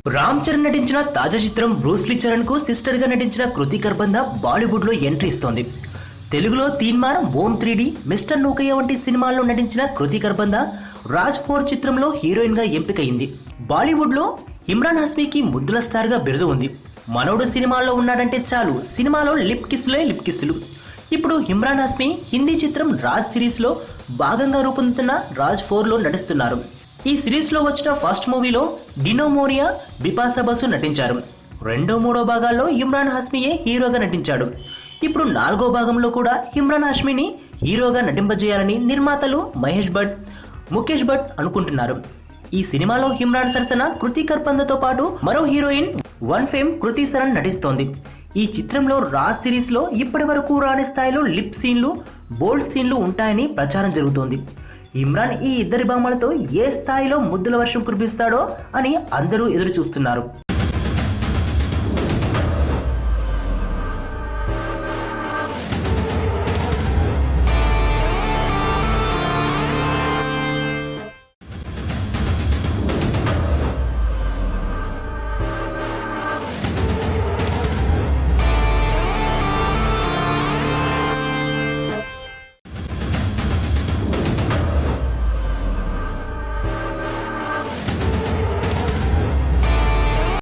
రామ్ చరణ్ నటించిన తాజా చిత్రం బ్రూస్లీ చరణ్ కు సిస్టర్ గా నటించిన కృతి కర్బంద బాలీవుడ్ లో ఎంట్రీ ఇస్తోంది. తెలుగులో తీన్మార్, ఓం 3D, మిస్టర్ నూకయ్య వంటి సినిమాల్లో నటించిన కృతి కర్బంద రాజ్ 4 చిత్రంలో హీరోయిన్ గా ఎంపికైంది. బాలీవుడ్ లో ఇమ్రాన్ హస్మీకి ముద్దుల స్టార్ గా బిరుదు ఉంది. మనోడు సినిమాల్లో ఉన్నాడంటే చాలు, సినిమాలో లిప్ కిస్సులు. ఇప్పుడు ఇమ్రాన్ హస్మీ హిందీ చిత్రం రాజ్ సిరీస్ లో భాగంగా రూపొందుతున్న రాజ్ 4 లో నటిస్తున్నారు. ఈ సిరీస్ లో వచ్చిన ఫస్ట్ మూవీలో డినో మోరియా, బిపాసా బసు నటించారు. రెండో మూడో భాగాల్లో ఇమ్రాన్ హస్మీయే హీరోగా నటించాడు. ఇప్పుడు 4వ భాగంలో కూడా ఇమ్రాన్ హస్మీని హీరోగా నటింపజేయాలని నిర్మాతలు మహేష్ భట్, ముఖేష్ భట్ అనుకుంటున్నారు. ఈ సినిమాలో ఇమ్రాన్ సరసన కృతి కర్బందతో పాటు మరో హీరోయిన్ వన్ ఫేమ్ కృతి సరన్ నటిస్తోంది. ఈ చిత్రంలో రాజ్ సిరీస్ లో ఇప్పటి వరకు రాని స్థాయిలో లిప్ సీన్లు, బోల్డ్ సీన్లు ఉంటాయని ప్రచారం జరుగుతోంది. ఇమ్రాన్ ఈ ఇద్దరి భామలతో ఏ స్థాయిలో ముద్దుల వర్షం కురిపిస్తాడో అని అందరూ ఎదురు చూస్తున్నారు.